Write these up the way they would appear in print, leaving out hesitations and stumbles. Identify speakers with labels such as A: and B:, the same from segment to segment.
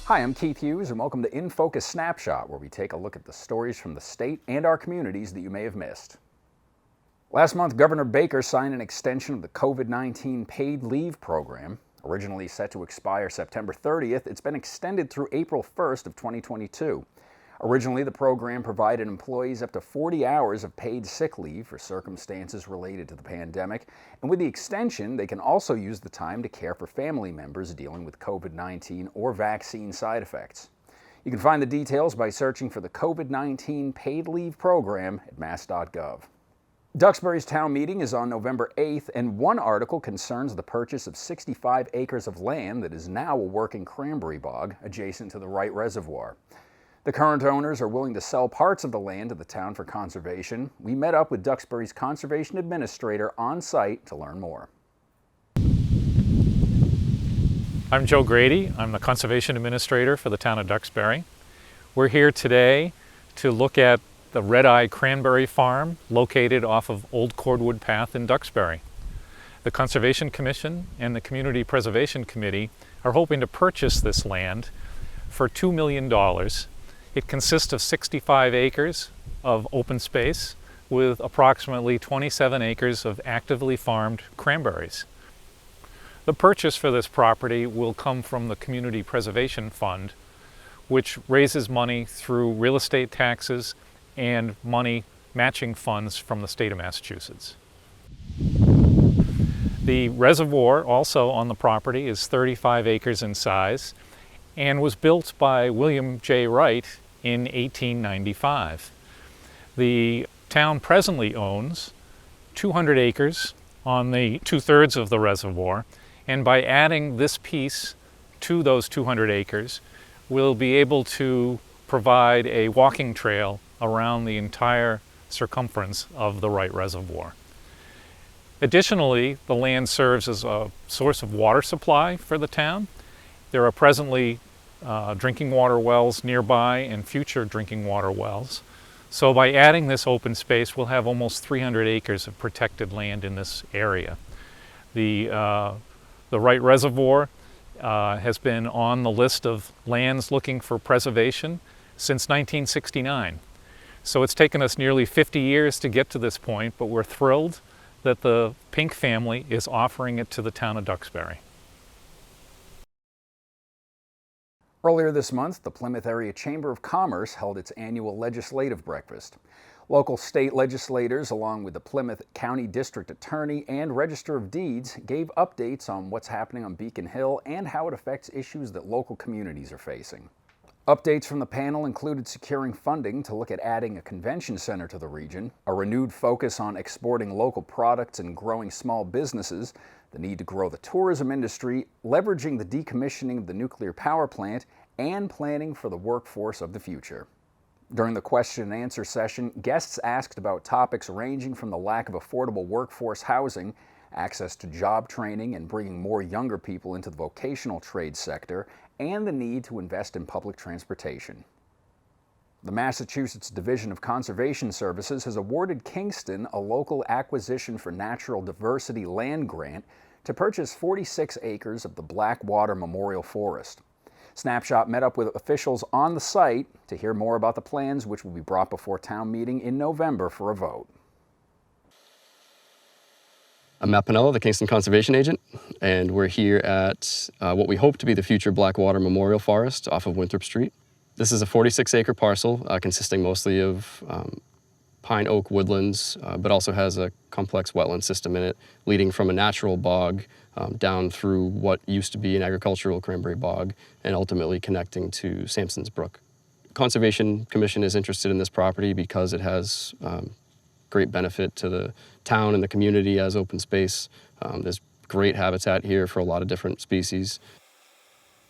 A: Hi, I'm Keith Hughes, and welcome to InFocus Snapshot, where we take a look at the stories from the state and our communities that you may have missed. Last month, Governor Baker signed an extension of the COVID-19 paid leave program. Originally set to expire September 30th, it's been extended through April 1st of 2022. Originally, the program provided employees up to 40 hours of paid sick leave for circumstances related to the pandemic, and with the extension, they can also use the time to care for family members dealing with COVID-19 or vaccine side effects. You can find the details by searching for the COVID-19 paid leave program at mass.gov. Duxbury's town meeting is on November 8th, and one article concerns the purchase of 65 acres of land that is now a working cranberry bog adjacent to the Wright Reservoir. The current owners are willing to sell parts of the land to the town for conservation. We met up with Duxbury's conservation administrator on site to learn more.
B: I'm Joe Grady. I'm the conservation administrator for the town of Duxbury. We're here today to look at the Red Eye Cranberry Farm located off of Old Cordwood Path in Duxbury. The Conservation Commission and the Community Preservation Committee are hoping to purchase this land for $2 million. It consists of 65 acres of open space with approximately 27 acres of actively farmed cranberries. The purchase for this property will come from the Community Preservation Fund, which raises money through real estate taxes and money matching funds from the state of Massachusetts. The reservoir also on the property is 35 acres in size and was built by William J. Wright in 1895. The town presently owns 200 acres on the 2/3 of the reservoir, and by adding this piece to those 200 acres, we'll be able to provide a walking trail around the entire circumference of the Wright Reservoir. Additionally, the land serves as a source of water supply for the town. There are presently drinking water wells nearby and future drinking water wells. So by adding this open space, we'll have almost 300 acres of protected land in this area. The Wright Reservoir has been on the list of lands looking for preservation since 1969. So it's taken us nearly 50 years to get to this point, but we're thrilled that the Pink family is offering it to the town of Duxbury.
A: Earlier this month, the Plymouth Area Chamber of Commerce held its annual legislative breakfast. Local state legislators, along with the Plymouth County District Attorney and Register of Deeds, gave updates on what's happening on Beacon Hill and how it affects issues that local communities are facing. Updates from the panel included securing funding to look at adding a convention center to the region, a renewed focus on exporting local products and growing small businesses, the need to grow the tourism industry, leveraging the decommissioning of the nuclear power plant, and planning for the workforce of the future. During the question and answer session, guests asked about topics ranging from the lack of affordable workforce housing, access to job training and bringing more younger people into the vocational trade sector, and the need to invest in public transportation. The Massachusetts Division of Conservation Services has awarded Kingston a local acquisition for natural diversity land grant to purchase 46 acres of the Blackwater Memorial Forest. Snapshot met up with officials on the site to hear more about the plans, which will be brought before town meeting in November for a vote.
C: I'm Matt Pinello, the Kingston Conservation Agent, and we're here at what we hope to be the future Blackwater Memorial Forest off of Winthrop Street. This is a 46-acre parcel consisting mostly of pine oak woodlands, but also has a complex wetland system in it, leading from a natural bog down through what used to be an agricultural cranberry bog and ultimately connecting to Sampson's Brook. Conservation Commission is interested in this property because it has great benefit to the town and the community as open space. There's great habitat here for a lot of different species.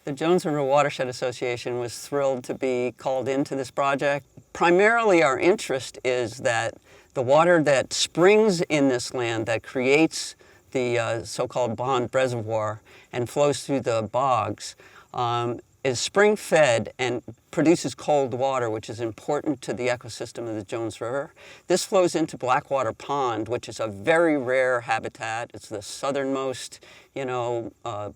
D: The Jones River Watershed Association was thrilled to be called into this project. Primarily our interest is that the water that springs in this land that creates the so-called Bond Reservoir and flows through the bogs is spring-fed and produces cold water, which is important to the ecosystem of the Jones River. This flows into Blackwater Pond, which is a very rare habitat. It's the southernmost,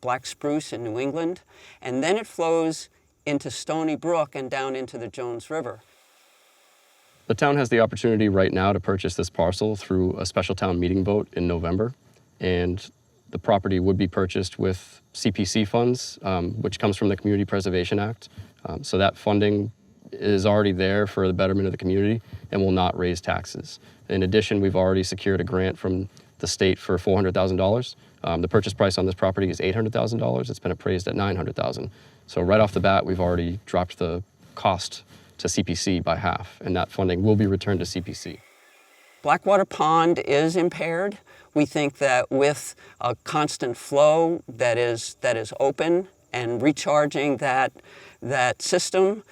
D: black spruce in New England. And then it flows into Stony Brook and down into the Jones River.
C: The town has the opportunity right now to purchase this parcel through a special town meeting vote in November, and the property would be purchased with CPC funds, which comes from the Community Preservation Act. So that funding is already there for the betterment of the community and will not raise taxes. In addition, we've already secured a grant from the state for $400,000. The purchase price on this property is $800,000. It's been appraised at $900,000. So right off the bat, we've already dropped the cost to CPC by half, and that funding will be returned to CPC.
D: Blackwater Pond is impaired. We think that with a constant flow that is open and recharging that system,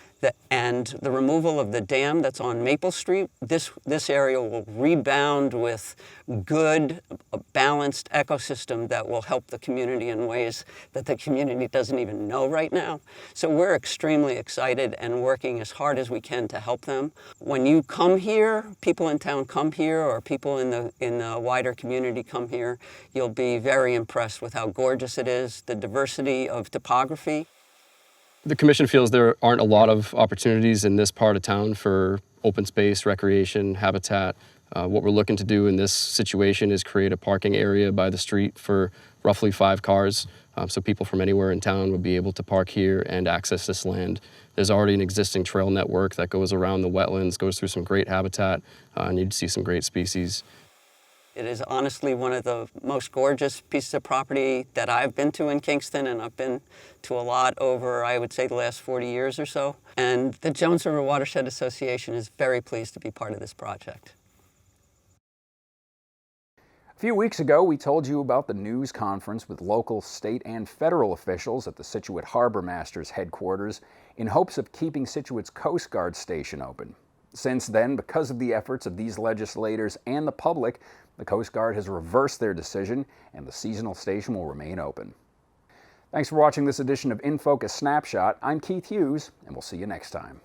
D: and the removal of the dam that's on Maple Street, this area will rebound with good, balanced ecosystem that will help the community in ways that the community doesn't even know right now. So we're extremely excited and working as hard as we can to help them. When you come here, people in town come here, or people in the wider community come here, you'll be very impressed with how gorgeous it is, the diversity of topography.
C: The Commission feels there aren't a lot of opportunities in this part of town for open space, recreation, habitat. What we're looking to do in this situation is create a parking area by the street for roughly 5 cars, so people from anywhere in town would be able to park here and access this land. There's already an existing trail network that goes around the wetlands, goes through some great habitat, and you'd see some great species.
D: It is honestly one of the most gorgeous pieces of property that I've been to in Kingston, and I've been to a lot over, I would say, the last 40 years or so. And the Jones River Watershed Association is very pleased to be part of this project.
A: A few weeks ago, we told you about the news conference with local, state, and federal officials at the Scituate Harbor Masters headquarters in hopes of keeping Scituate's Coast Guard station open. Since then, because of the efforts of these legislators and the public, the Coast Guard has reversed their decision and the seasonal station will remain open. Thanks for watching this edition of InFocus Snapshot. I'm Keith Hughes, and we'll see you next time.